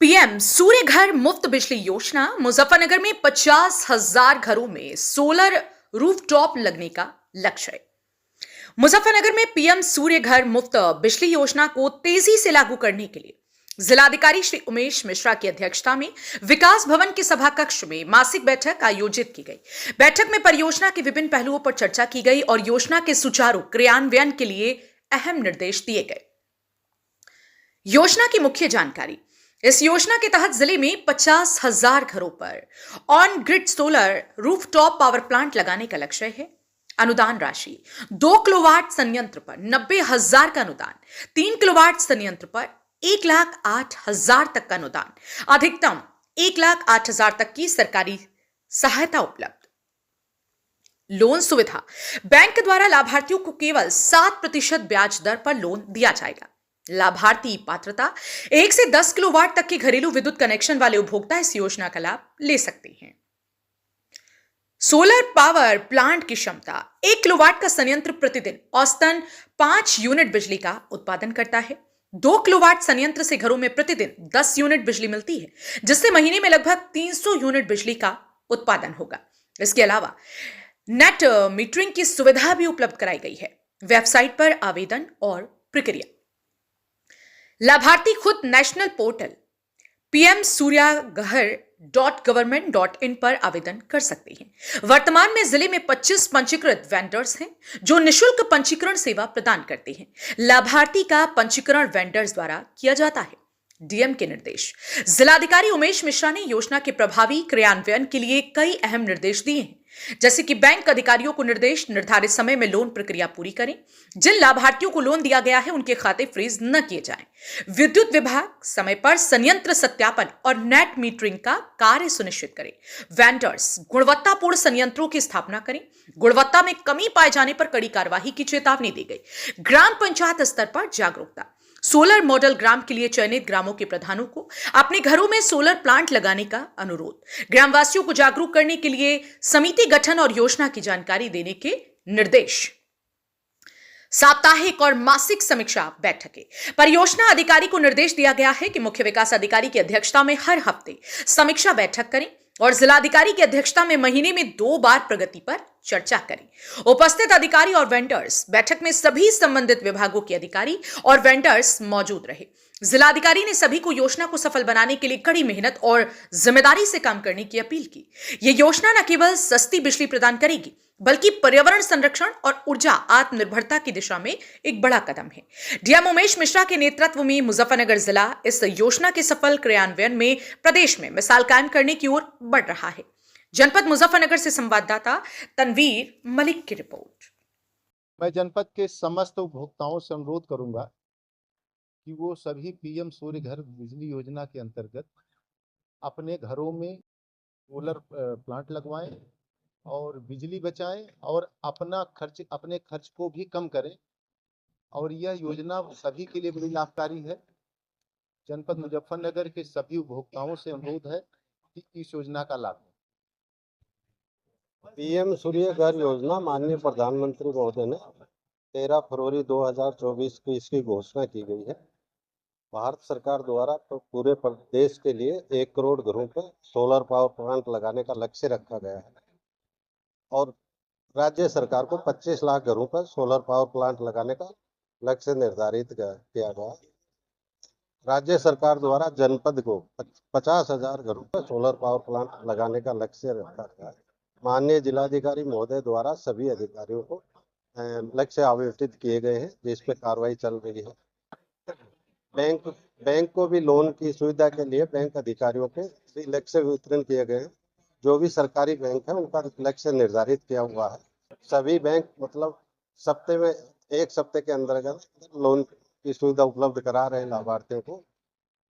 PM सूर्य घर मुफ्त बिजली योजना मुजफ्फरनगर में 50,000 घरों में सोलर रूफटॉप लगने का लक्ष्य है। मुजफ्फरनगर में पीएम सूर्य घर मुफ्त बिजली योजना को तेजी से लागू करने के लिए जिलाधिकारी श्री उमेश मिश्रा की अध्यक्षता में विकास भवन के सभा कक्ष में मासिक बैठक आयोजित की गई। बैठक में परियोजना के विभिन्न पहलुओं पर चर्चा की गई और योजना के सुचारू क्रियान्वयन के लिए अहम निर्देश दिए गए। योजना की मुख्य जानकारी। इस योजना के तहत जिले में 50,000 घरों पर on grid solar rooftop power plant लगाने का लक्ष्य है। अनुदान राशि 2 किलोवाट संयंत्र पर 90,000 का अनुदान, 3 किलोवाट संयंत्र पर 1,08,000 तक का अनुदान, अधिकतम 1,08,000 तक की सरकारी सहायता उपलब्ध। लोन सुविधा। बैंक द्वारा लाभार्थियों को केवल 7% ब्याज दर पर लोन दिया जाएगा। लाभार्थी पात्रता 1 से 10 किलोवाट तक के घरेलू विद्युत कनेक्शन वाले उपभोक्ता इस योजना का लाभ ले सकते हैं। सोलर पावर प्लांट की क्षमता 1 किलोवाट का संयंत्र प्रतिदिन औसतन 5 यूनिट बिजली का उत्पादन करता है। 2 किलोवाट संयंत्र से घरों में प्रतिदिन 10 यूनिट बिजली मिलती है, जिससे महीने में लगभग 300 यूनिट बिजली का उत्पादन होगा। इसके अलावा नेट मीटरिंग की सुविधा भी उपलब्ध कराई गई है। वेबसाइट पर आवेदन और प्रक्रिया। लाभार्थी खुद नेशनल पोर्टल pmsuryaghar.government.in पर आवेदन कर सकते हैं। वर्तमान में जिले में 25 पंजीकृत वेंडर्स हैं जो निशुल्क पंजीकरण सेवा प्रदान करते हैं। लाभार्थी का पंजीकरण वेंडर्स द्वारा किया जाता है। डीएम के निर्देश। जिलाधिकारी उमेश मिश्रा ने योजना के प्रभावी क्रियान्वयन के लिए कई अहम निर्देश दिए हैं, जैसे कि बैंक अधिकारियों को निर्देश निर्धारित समय में लोन प्रक्रिया पूरी करें। जिन लाभार्थियों को लोन दिया गया है उनके खाते फ्रीज न किए जाएं। विद्युत विभाग समय पर संयंत्र सत्यापन और नेट मीटरिंग का कार्य सुनिश्चित करें। वेंडर्स गुणवत्तापूर्ण संयंत्रों की स्थापना करें। गुणवत्ता में कमी पाए जाने पर कड़ी कार्यवाही की चेतावनी दी गई। ग्राम पंचायत स्तर पर जागरूकता। सोलर मॉडल ग्राम के लिए चयनित ग्रामों के प्रधानों को अपने घरों में सोलर प्लांट लगाने का अनुरोध। ग्रामवासियों को जागरूक करने के लिए समिति गठन और योजना की जानकारी देने के निर्देश। साप्ताहिक और मासिक समीक्षा बैठकें। परियोजना अधिकारी को निर्देश दिया गया है कि मुख्य विकास अधिकारी की अध्यक्षता में हर हफ्ते समीक्षा बैठक करें और जिलाधिकारी की अध्यक्षता में महीने में 2 बार प्रगति पर चर्चा करें। उपस्थित अधिकारी और वेंडर्स। बैठक में सभी संबंधित विभागों के अधिकारी और वेंडर्स मौजूद रहे। जिलाधिकारी ने सभी को योजना को सफल बनाने के लिए कड़ी मेहनत और जिम्मेदारी से काम करने की अपील की। यह योजना न केवल सस्ती बिजली प्रदान करेगी, बल्कि पर्यावरण संरक्षण और ऊर्जा आत्मनिर्भरता की दिशा में एक बड़ा कदम है। डीएम उमेश मिश्रा के नेतृत्व में मुजफ्फरनगर जिला इस योजना के सफल क्रियान्वयन में प्रदेश में मिसाल कायम करने की ओर बढ़ रहा है। जनपद मुजफ्फरनगर से संवाददाता तनवीर मलिक की रिपोर्ट। मैं जनपद के समस्त उपभोक्ताओं से अनुरोध करूंगा कि वो सभी पीएम सूर्य घर बिजली योजना के अंतर्गत अपने घरों में सोलर प्लांट लगवाएं और बिजली बचाएं और अपने खर्च को भी कम करें। और यह योजना सभी के लिए बड़ी लाभकारी है। जनपद मुजफ्फरनगर के सभी उपभोक्ताओं से अनुरोध है कि इस योजना का लाभ लें। पीएम सूर्य घर योजना माननीय प्रधानमंत्री महोदय ने 13 फरवरी 2024 की इसकी घोषणा की गई है। भारत सरकार द्वारा तो पूरे प्रदेश के लिए 1 करोड़ घरों पर सोलर पावर प्लांट लगाने का लक्ष्य रखा गया है और राज्य सरकार को 25 लाख घरों पर सोलर पावर प्लांट लगाने का लक्ष्य निर्धारित किया गया। राज्य सरकार द्वारा जनपद को 50,000 घरों पर सोलर पावर प्लांट लगाने का लक्ष्य रखा गया है। माननीय जिलाधिकारी महोदय द्वारा सभी अधिकारियों को लक्ष्य आवंटित किए गए हैं, जिस पे कार्रवाई चल रही है। बैंक को भी लोन की सुविधा के लिए बैंक अधिकारियों के लक्ष्य वितरण किए गए हैं। जो भी सरकारी बैंक है उनका लक्ष्य निर्धारित किया हुआ है। सभी बैंक मतलब एक सप्ते के अंतर्गत लोन की सुविधा उपलब्ध करा रहे हैं लाभार्थियों को।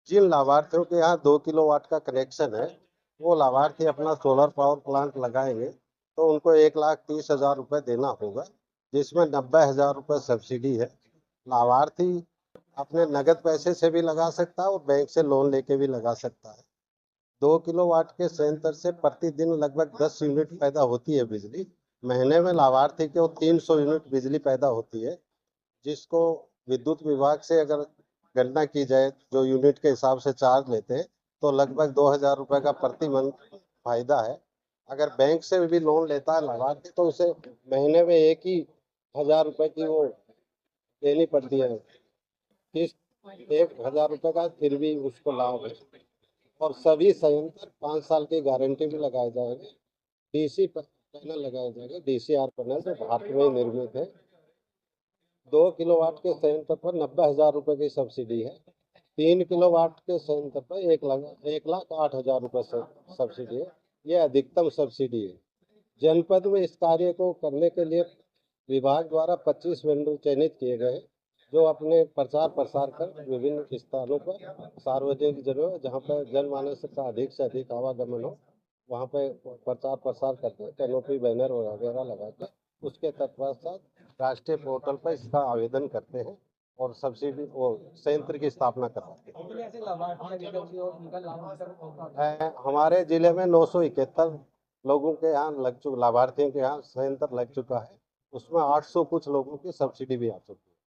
जिन लाभार्थियों के यहाँ 2 किलोवाट का कनेक्शन है वो लाभार्थी अपना सोलर पावर प्लांट लगाएंगे तो उनको 1,30,000 रुपये देना होगा, जिसमें 90,000 रुपये सब्सिडी है। लाभार्थी अपने नगद पैसे से भी लगा सकता है और बैंक से लोन लेके भी लगा सकता है। 2 किलोवाट के संयंत्र से प्रतिदिन लगभग 10 यूनिट पैदा होती है बिजली। महीने में लाभार्थी को 300 यूनिट बिजली पैदा होती है, जिसको विद्युत विभाग से अगर गणना की जाए जो यूनिट के हिसाब से चार्ज लेते हैं तो लगभग 2,000 रुपए का प्रति मंथ फायदा है। अगर बैंक से भी लोन लेता है लाभार्थी तो उसे महीने में 1,000 रुपए की वो देनी पड़ती है किस्त, 1,000 रुपए का, फिर भी उसको लाभ है। और सभी संयंत्र 5 साल की गारंटी भी लगाए जाएंगे। डीसी पैनल लगाए जाएंगे, DCR पैनल जो भारत में ही निर्मित है। 2 किलोवाट के संयंत्र पर 90,000 रुपए की सब्सिडी है। 3 किलोवाट के संयंत्र पर 1,08,000 रुपए सब्सिडी है। यह अधिकतम सब्सिडी है। जनपद में इस कार्य को करने के लिए विभाग द्वारा 25 वेंडर चयनित किए गए, जो अपने प्रचार प्रसार कर विभिन्न स्थानों पर सार्वजनिक जगह जहाँ पर जनमानस का अधिक से अधिक आवागमन हो, वहाँ पे प्रचार प्रसार करते हैं, कैनोपी बैनर वगैरह लगा के। उसके तत्पश्चात राष्ट्रीय पोर्टल पर इसका आवेदन करते हैं और सब्सिडी वो संयंत्र की स्थापना करवाते हैं। हमारे जिले में 971 लोगों के यहाँ लाभार्थियों के यहाँ संयंत्र लग चुका है। उसमें 800 कुछ लोगों की सब्सिडी भी आ चुकी है।